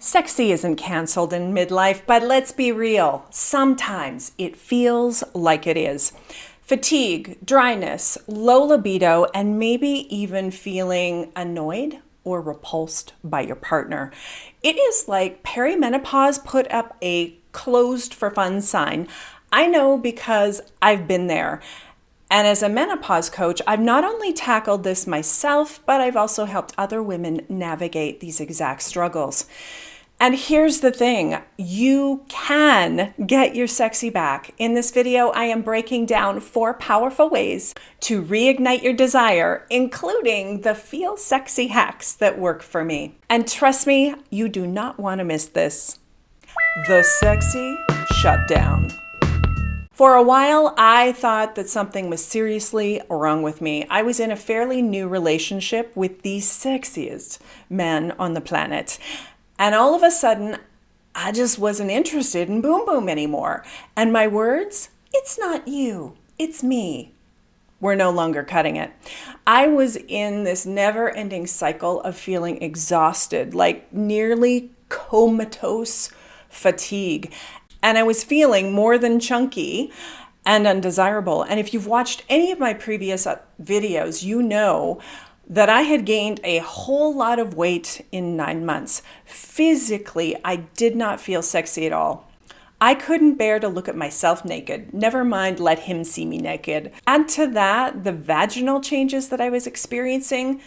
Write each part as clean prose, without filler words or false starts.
Sexy isn't canceled in midlife, but let's be real. Sometimes it feels like it is. Fatigue, dryness, low libido, and maybe even feeling annoyed or repulsed by your partner. It is like perimenopause put up a closed for fun sign. I know because I've been there. And as a menopause coach, I've not only tackled this myself, but I've also helped other women navigate these exact struggles. And here's the thing, you can get your sexy back. In this video, I am breaking down 4 powerful ways to reignite your desire, including the feel sexy hacks that work for me. And trust me, you do not want to miss this. The Sexy Shutdown. For a while, I thought that something was seriously wrong with me. I was in a fairly new relationship with the sexiest man on the planet. And all of a sudden, I just wasn't interested in boom boom anymore. And my words, it's not you, it's me, were no longer cutting it. I was in this never-ending cycle of feeling exhausted, like nearly comatose fatigue. And I was feeling more than chunky and undesirable. And if you've watched any of my previous videos, you know that I had gained a whole lot of weight in 9 months. Physically, I did not feel sexy at all. I couldn't bear to look at myself naked, never mind let him see me naked. Add to that the vaginal changes that I was experiencing,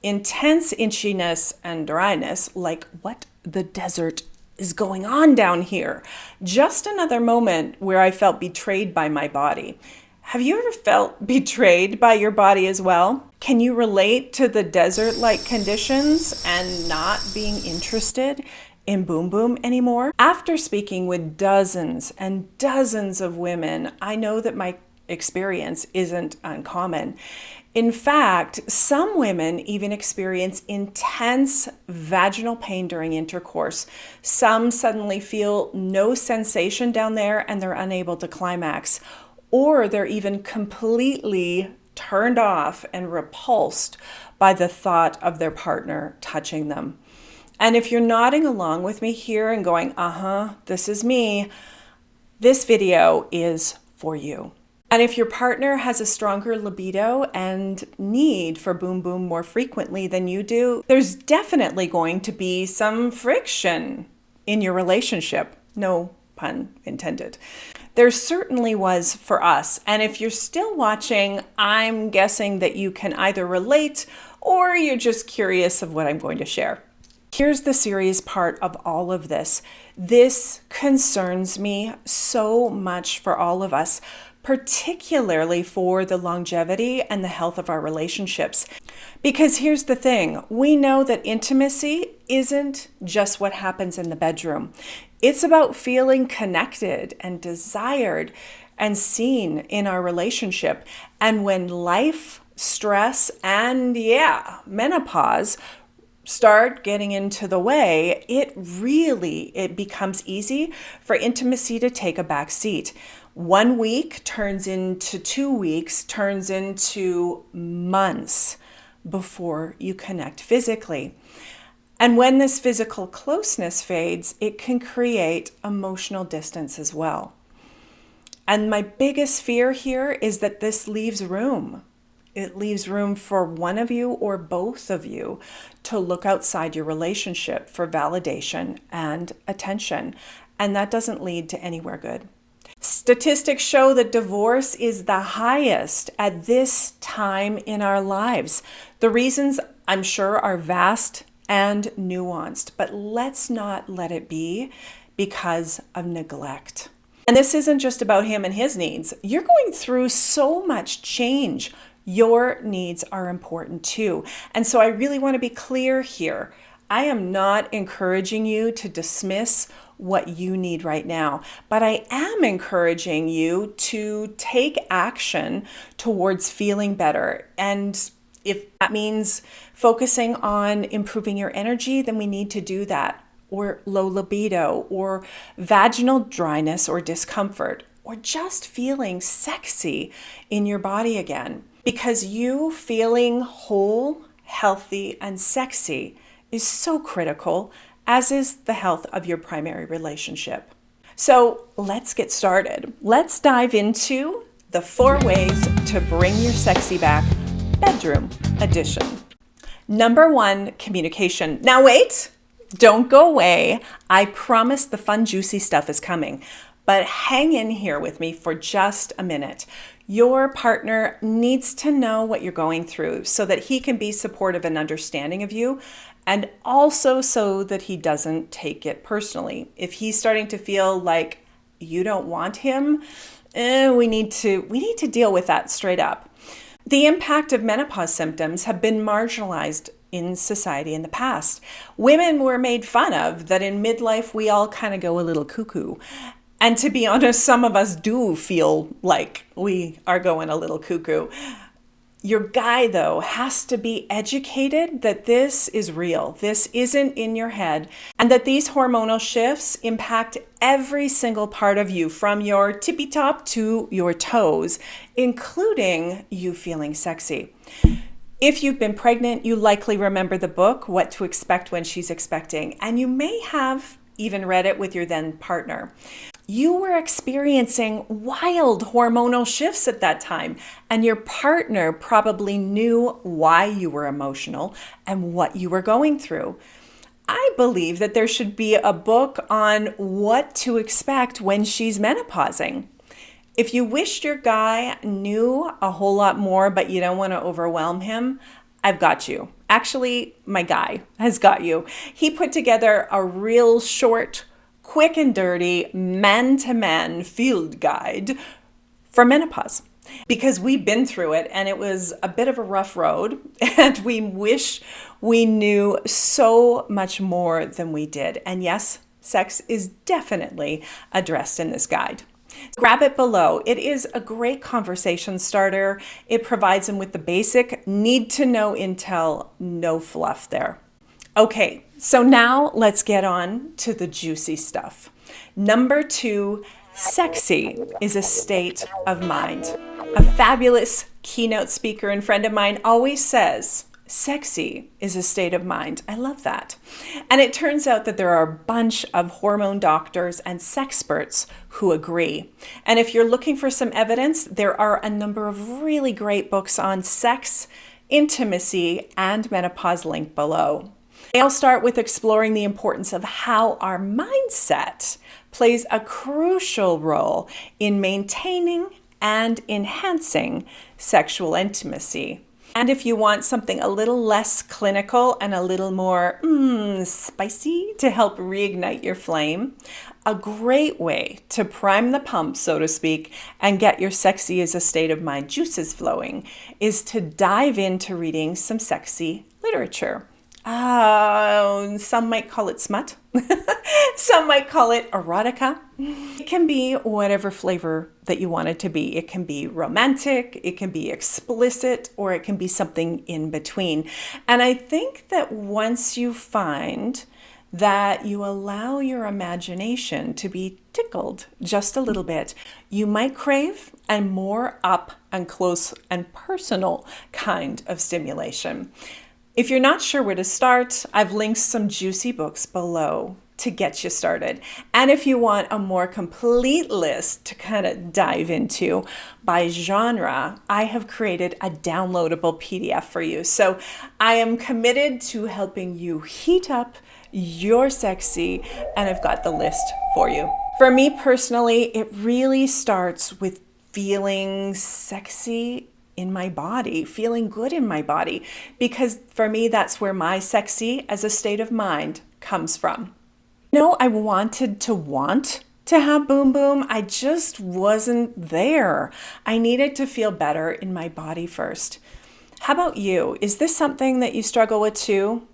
intense itchiness and dryness, like what the desert is going on down here. Just another moment where I felt betrayed by my body. Have you ever felt betrayed by your body as well? Can you relate to the desert-like conditions and not being interested in boom boom anymore? After speaking with dozens and dozens of women, I know that my experience isn't uncommon. In fact, some women even experience intense vaginal pain during intercourse. Some suddenly feel no sensation down there and they're unable to climax. Or they're even completely turned off and repulsed by the thought of their partner touching them. And if you're nodding along with me here and going, this is me, this video is for you. And if your partner has a stronger libido and need for boom boom more frequently than you do, there's definitely going to be some friction in your relationship. No pun intended. There certainly was for us. And if you're still watching, I'm guessing that you can either relate or you're just curious of what I'm going to share. Here's the serious part of all of this. This concerns me so much for all of us, particularly for the longevity and the health of our relationships. Because here's the thing, we know that intimacy isn't just what happens in the bedroom. It's about feeling connected and desired and seen in our relationship. And when life, stress, and menopause start getting into the way, it becomes easy for intimacy to take a back seat. 1 week turns into 2 weeks, turns into months before you connect physically. And when this physical closeness fades, it can create emotional distance as well. And my biggest fear here is that this leaves room. It leaves room for one of you or both of you to look outside your relationship for validation and attention. And that doesn't lead to anywhere good. Statistics show that divorce is the highest at this time in our lives. The reasons, I'm sure, are vast and nuanced, but let's not let it be because of neglect. And this isn't just about him and his needs. You're going through so much change. Your needs are important too. And so I really want to be clear here. I am not encouraging you to dismiss what you need right now, but I am encouraging you to take action towards feeling better. And if that means focusing on improving your energy, then we need to do that. Or low libido, or vaginal dryness or discomfort, or just feeling sexy in your body again. Because you feeling whole, healthy, and sexy is so critical as is the health of your primary relationship. So let's get started. Let's dive into the 4 ways to bring your sexy back, bedroom edition. Number 1, communication. Now wait, don't go away. I promise the fun, juicy stuff is coming, but hang in here with me for just a minute. Your partner needs to know what you're going through so that he can be supportive and understanding of you, and also so that he doesn't take it personally. If he's starting to feel like you don't want him, we need to deal with that straight up. The impact of menopause symptoms have been marginalized in society in the past. Women were made fun of that in midlife we all kind of go a little cuckoo. And to be honest, some of us do feel like we are going a little cuckoo. Your guy, though, has to be educated that this is real. This isn't in your head, and that these hormonal shifts impact every single part of you, from your tippy top to your toes, including you feeling sexy. If you've been pregnant, you likely remember the book, What to Expect When She's Expecting, and you may have even read it with your then partner. You were experiencing wild hormonal shifts at that time, and your partner probably knew why you were emotional and what you were going through. I believe that there should be a book on what to expect when she's menopausing. If you wished your guy knew a whole lot more, but you don't want to overwhelm him, I've got you. Actually, my guy has got you. He put together a real short, quick and dirty, man-to-man field guide for menopause, because we've been through it and it was a bit of a rough road, and we wish we knew so much more than we did. And yes, sex is definitely addressed in this guide. Grab it below. It is a great conversation starter. It provides them with the basic need-to-know intel, no fluff there. Okay, so now let's get on to the juicy stuff. Number 2, sexy is a state of mind. A fabulous keynote speaker and friend of mine always says, sexy is a state of mind. I love that. And it turns out that there are a bunch of hormone doctors and sexperts who agree. And if you're looking for some evidence, there are a number of really great books on sex, intimacy, and menopause linked below. I'll start with exploring the importance of how our mindset plays a crucial role in maintaining and enhancing sexual intimacy. And if you want something a little less clinical and a little more spicy to help reignite your flame, a great way to prime the pump, so to speak, and get your sexy as a state of mind juices flowing is to dive into reading some sexy literature. Some might call it smut. Some might call it erotica. It can be whatever flavor that you want it to be. It can be romantic, it can be explicit, or it can be something in between. And I think that once you find that you allow your imagination to be tickled just a little bit, you might crave a more up and close and personal kind of stimulation. If you're not sure where to start, I've linked some juicy books below to get you started. And if you want a more complete list to kind of dive into by genre, I have created a downloadable PDF for you. So I am committed to helping you heat up your sexy, and I've got the list for you. For me personally, it really starts with feeling sexy in my body, feeling good in my body, because for me, that's where my sexy as a state of mind comes from. I wanted to want to have boom boom. I just wasn't there. I needed to feel better in my body first. How about you? Is this something that you struggle with too?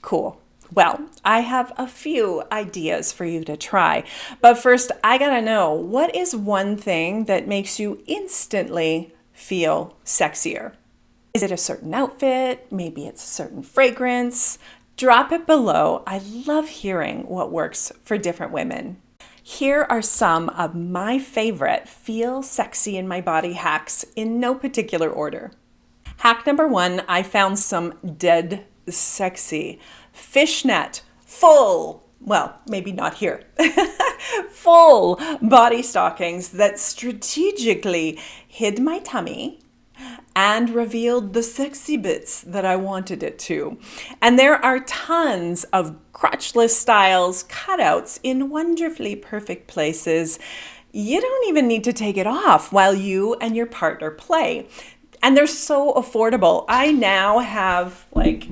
Cool. Well, I have a few ideas for you to try. But first, I gotta know, what is one thing that makes you instantly feel sexier? Is it a certain outfit? Maybe it's a certain fragrance? Drop it below. I love hearing what works for different women. Here are some of my favorite feel sexy in my body hacks in no particular order. Hack number 1, I found some dead sexy fishnet full, well, maybe not here, full body stockings that strategically hid my tummy and revealed the sexy bits that I wanted it to. And there are tons of crotchless styles, cutouts in wonderfully perfect places. You don't even need to take it off while you and your partner play. And they're so affordable. I now have like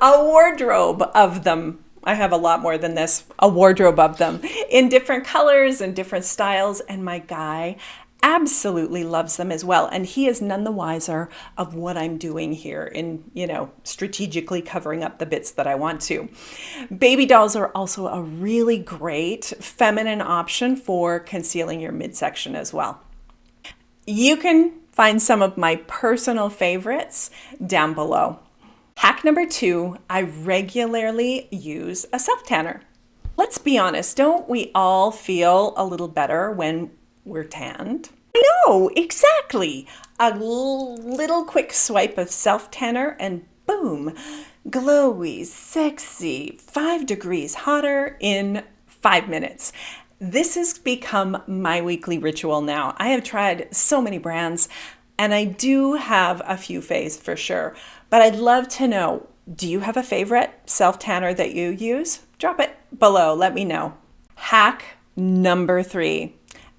a wardrobe of them. I have a lot more than this, a wardrobe of them in different colors and different styles. And my guy absolutely loves them as well. And he is none the wiser of what I'm doing here in, strategically covering up the bits that I want to. Baby dolls are also a really great feminine option for concealing your midsection as well. You can find some of my personal favorites down below. Hack number 2, I regularly use a self-tanner. Let's be honest, don't we all feel a little better when we're tanned? I know, exactly. A little quick swipe of self-tanner and boom, glowy, sexy, 5 degrees hotter in 5 minutes. This has become my weekly ritual now. I have tried so many brands and I do have a few faves for sure, but I'd love to know, do you have a favorite self-tanner that you use? Drop it below, let me know. Hack number 3.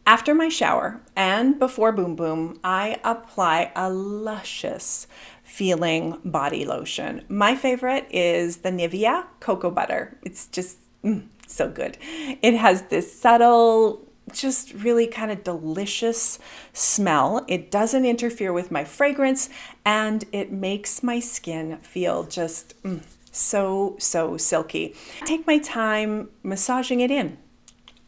After my shower and before Boom Boom, I apply a luscious feeling body lotion. My favorite is the Nivea Cocoa Butter. It's just so good. It has this subtle, just really kind of delicious smell. It doesn't interfere with my fragrance and it makes my skin feel just so silky. I take my time massaging it in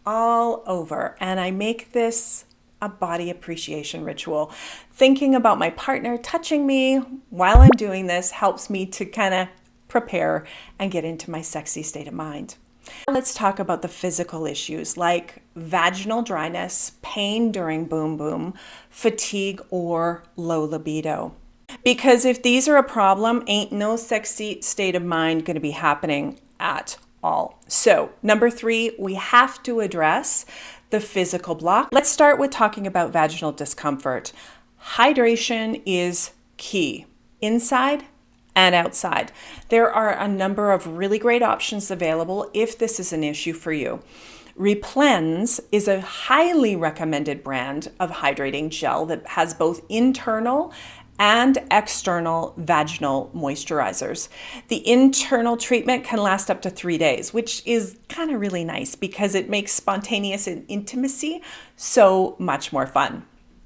all over, and I make this a body appreciation ritual. Thinking about my partner touching me while I'm doing this helps me to kind of prepare and get into my sexy state of mind. Let's talk about the physical issues like vaginal dryness, pain during Boom Boom, fatigue, or low libido. Because if these are a problem, ain't no sexy state of mind going to be happening at all. So number 3, we have to address the physical block. Let's start with talking about vaginal discomfort. Hydration is key, inside and outside. There are a number of really great options available if this is an issue for you. Replens is a highly recommended brand of hydrating gel that has both internal and external vaginal moisturizers. The internal treatment can last up to 3 days, which is kind of really nice because it makes spontaneous intimacy so much more fun.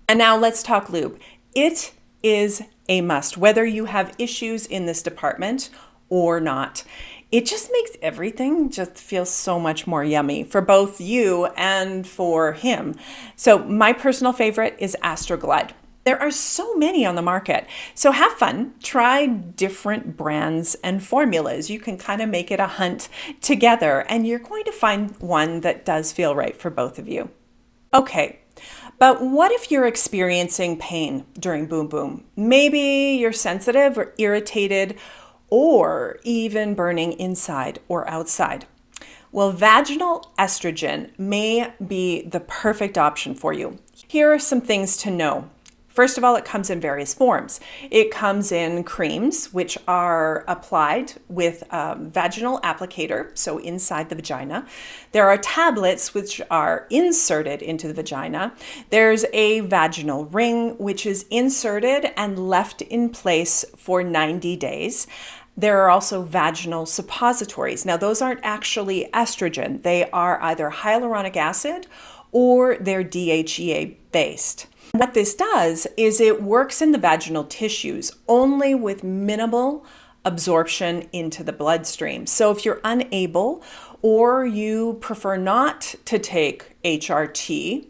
And now let's talk lube. It is a must, whether you have issues in this department or not. It just makes everything just feel so much more yummy for both you and for him. So my personal favorite is Astroglide. There are so many on the market. So have fun, try different brands and formulas. You can kind of make it a hunt together and you're going to find one that does feel right for both of you. Okay, but what if you're experiencing pain during Boom Boom? Maybe you're sensitive or irritated or even burning inside or outside. Well, vaginal estrogen may be the perfect option for you. Here are some things to know. First of all, it comes in various forms. It comes in creams, which are applied with a vaginal applicator, so inside the vagina. There are tablets, which are inserted into the vagina. There's a vaginal ring, which is inserted and left in place for 90 days. There are also vaginal suppositories. Now, those aren't actually estrogen. They are either hyaluronic acid or they're DHEA based. What this does is it works in the vaginal tissues only with minimal absorption into the bloodstream. So if you're unable or you prefer not to take HRT,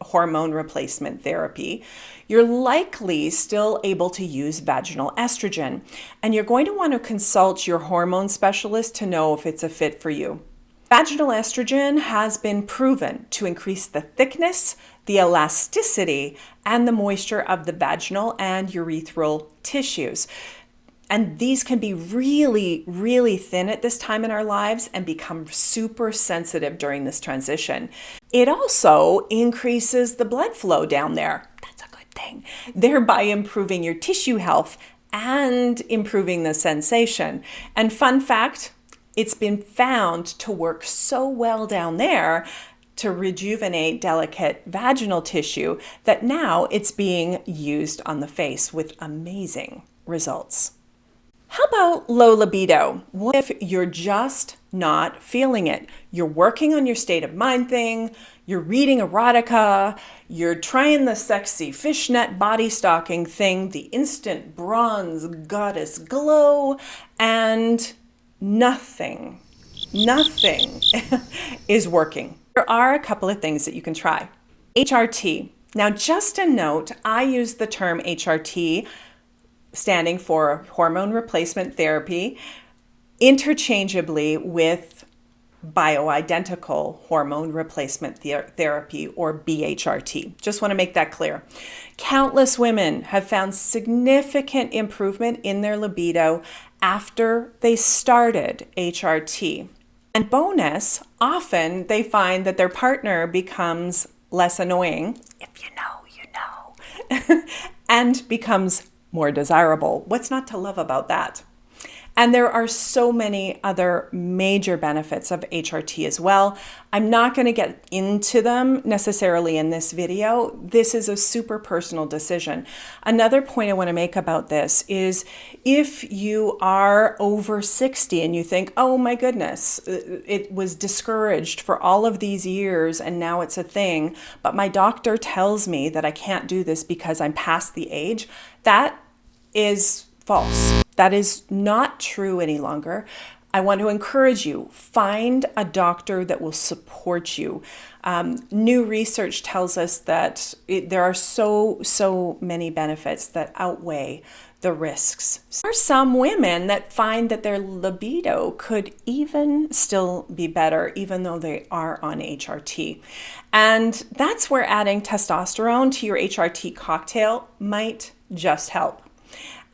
hormone replacement therapy, you're likely still able to use vaginal estrogen. And you're going to want to consult your hormone specialist to know if it's a fit for you. Vaginal estrogen has been proven to increase the thickness, the elasticity, and the moisture of the vaginal and urethral tissues. And these can be really, really thin at this time in our lives and become super sensitive during this transition. It also increases the blood flow down there. That's a good thing. Thereby improving your tissue health and improving the sensation. And fun fact, it's been found to work so well down there to rejuvenate delicate vaginal tissue that now it's being used on the face with amazing results. How about low libido? What if you're just not feeling it? You're working on your state of mind thing, you're reading erotica, you're trying the sexy fishnet body stocking thing, the instant bronze goddess glow, and nothing is working. There are a couple of things that you can try. HRT. Now, just a note, I use the term HRT, standing for hormone replacement therapy, interchangeably with bioidentical hormone replacement therapy, or BHRT. Just want to make that clear. Countless women have found significant improvement in their libido after they started HRT. And bonus, often they find that their partner becomes less annoying, if you know, and becomes more desirable. What's not to love about that? And there are so many other major benefits of HRT as well. I'm not going to get into them necessarily in this video. This is a super personal decision. Another point I want to make about this is if you are over 60 and you think, oh my goodness, it was discouraged for all of these years and now it's a thing, but my doctor tells me that I can't do this because I'm past the age, that is false. That is not true any longer. I want to encourage you, find a doctor that will support you. New research tells us that there are so many benefits that outweigh the risks. There are some women that find that their libido could even still be better, even though they are on HRT. And that's where adding testosterone to your HRT cocktail might just help.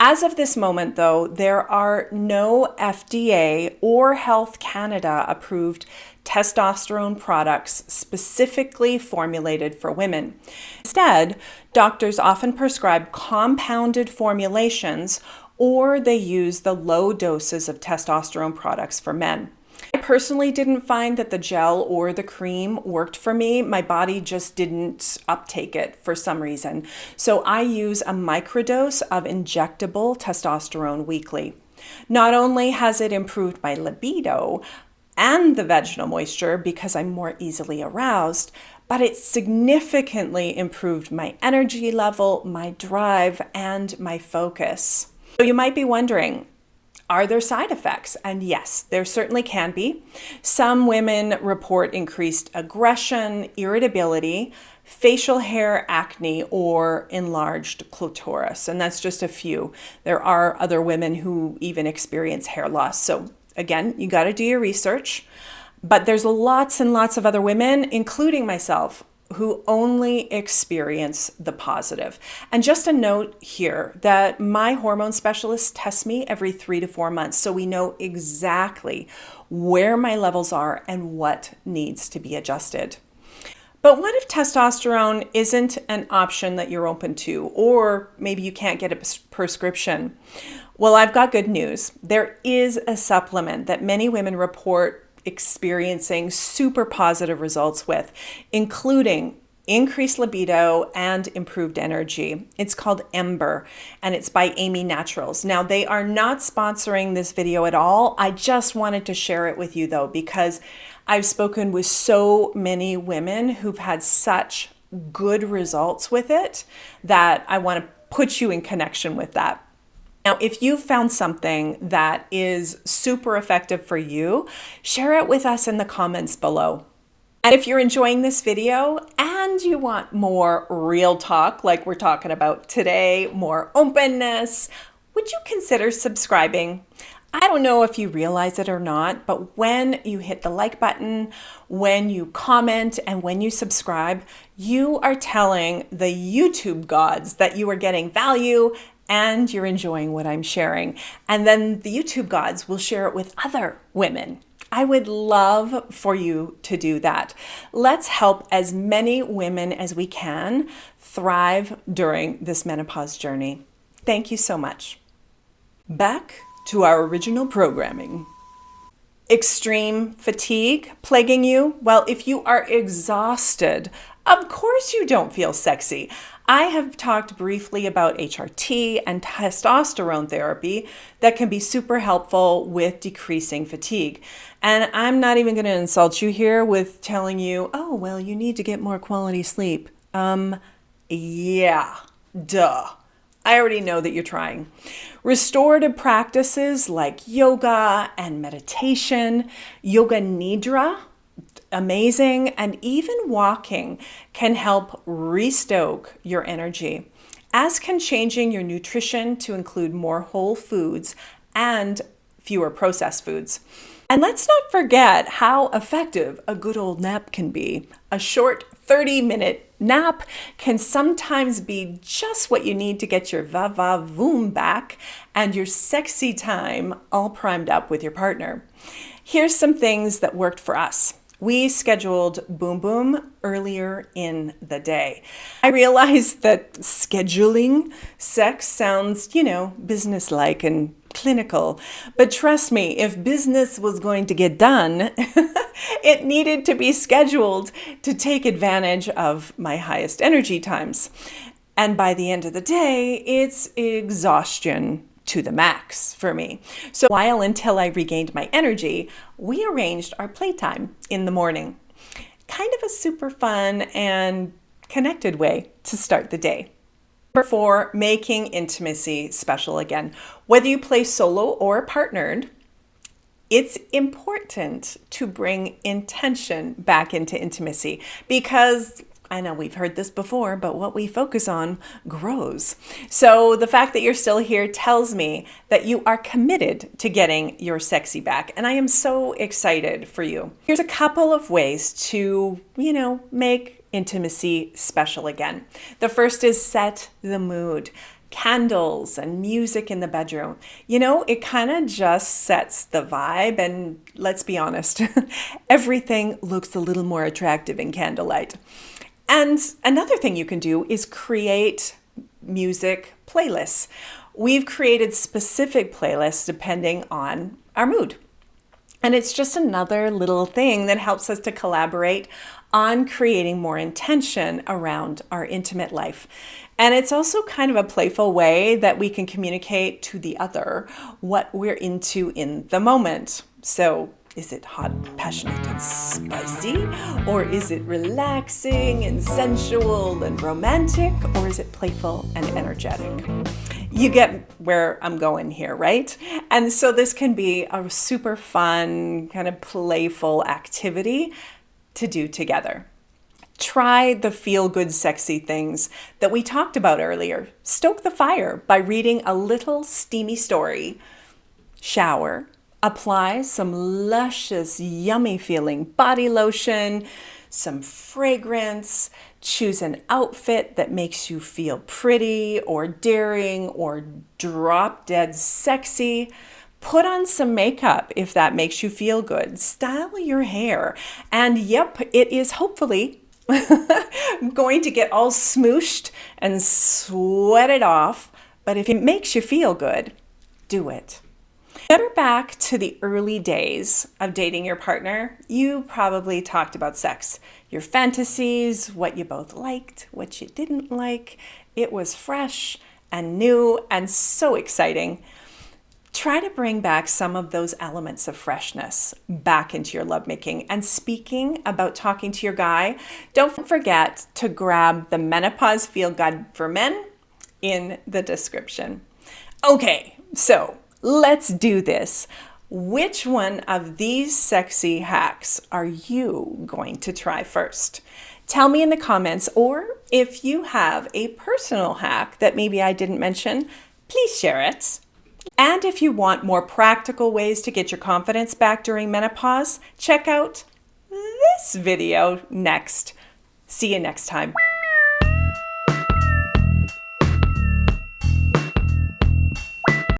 As of this moment, though, there are no FDA or Health Canada approved testosterone products specifically formulated for women. Instead, doctors often prescribe compounded formulations, or they use the low doses of testosterone products for men. I personally didn't find that the gel or the cream worked for me. My body just didn't uptake it for some reason. So I use a microdose of injectable testosterone weekly. Not only has it improved my libido and the vaginal moisture because I'm more easily aroused, but it significantly improved my energy level, my drive, and my focus. So you might be wondering, are there side effects? And yes, there certainly can be. Some women report increased aggression, irritability, facial hair acne, or enlarged clitoris. And that's just a few. There are other women who even experience hair loss. So again, you got to do your research. But there's lots and lots of other women, including myself, who only experience the positive. And just a note here that my hormone specialist tests me every 3 to 4 months, so we know exactly where my levels are and what needs to be adjusted. But what if testosterone isn't an option that you're open to, or maybe you can't get a prescription? Well, I've got good news. There is a supplement that many women report experiencing super positive results with, including increased libido and improved energy. It's called Ember, and it's by Amy Naturals. Now, they are not sponsoring this video at all. I just wanted to share it with you though, because I've spoken with so many women who've had such good results with it that I want to put you in connection with that. Now, if you found something that is super effective for you, share it with us in the comments below. And if you're enjoying this video and you want more real talk like we're talking about today, more openness, would you consider subscribing? I don't know if you realize it or not, but when you hit the like button, when you comment, and when you subscribe, you are telling the YouTube gods that you are getting value and you're enjoying what I'm sharing. And then the YouTube gods will share it with other women. I would love for you to do that. Let's help as many women as we can thrive during this menopause journey. Thank you so much. Back to our original programming. Extreme fatigue plaguing you? Well, if you are exhausted, of course you don't feel sexy. I have talked briefly about HRT and testosterone therapy that can be super helpful with decreasing fatigue. And I'm not even going to insult you here with telling you, oh, well, you need to get more quality sleep. Yeah, duh. I already know that you're trying. Restorative practices like yoga and meditation, yoga nidra, amazing, and even walking can help restoke your energy, as can changing your nutrition to include more whole foods and fewer processed foods. And let's not forget how effective a good old nap can be. A short 30-minute nap can sometimes be just what you need to get your va-va-voom back and your sexy time all primed up with your partner. Here's some things that worked for us. We scheduled Boom Boom earlier in the day. I realized that scheduling sex sounds, businesslike and clinical. But trust me, if business was going to get done, it needed to be scheduled to take advantage of my highest energy times. And by the end of the day, it's exhaustion to the max for me. So until I regained my energy, we arranged our playtime in the morning. Kind of a super fun and connected way to start the day. Number 4, making intimacy special again. Whether you play solo or partnered, it's important to bring intention back into intimacy because I know we've heard this before, but what we focus on grows. So the fact that you're still here tells me that you are committed to getting your sexy back. And I am so excited for you. Here's a couple of ways to, make intimacy special again. The first is set the mood. Candles and music in the bedroom. It kind of just sets the vibe. And let's be honest, everything looks a little more attractive in candlelight. And another thing you can do is create music playlists. We've created specific playlists depending on our mood. And it's just another little thing that helps us to collaborate on creating more intention around our intimate life. And it's also kind of a playful way that we can communicate to the other what we're into in the moment. So is it hot, passionate, and spicy? Or is it relaxing and sensual and romantic? Or is it playful and energetic? You get where I'm going here, right? And so this can be a super fun, kind of playful activity to do together. Try the feel-good, sexy things that we talked about earlier. Stoke the fire by reading a little steamy story. Shower. Apply some luscious, yummy feeling body lotion, some fragrance, choose an outfit that makes you feel pretty or daring or drop dead sexy. Put on some makeup if that makes you feel good. Style your hair. And yep, it is hopefully going to get all smooshed and sweated off. But if it makes you feel good, do it. Better back to the early days of dating your partner, you probably talked about sex, your fantasies, what you both liked, what you didn't like. It was fresh and new and so exciting. Try to bring back some of those elements of freshness back into your lovemaking. And speaking about talking to your guy, don't forget to grab the Menopause Field Guide for Men in the description. Okay, so let's do this. Which one of these sexy hacks are you going to try first? Tell me in the comments, or if you have a personal hack that maybe I didn't mention, please share it. And if you want more practical ways to get your confidence back during menopause, check out this video next. See you next time.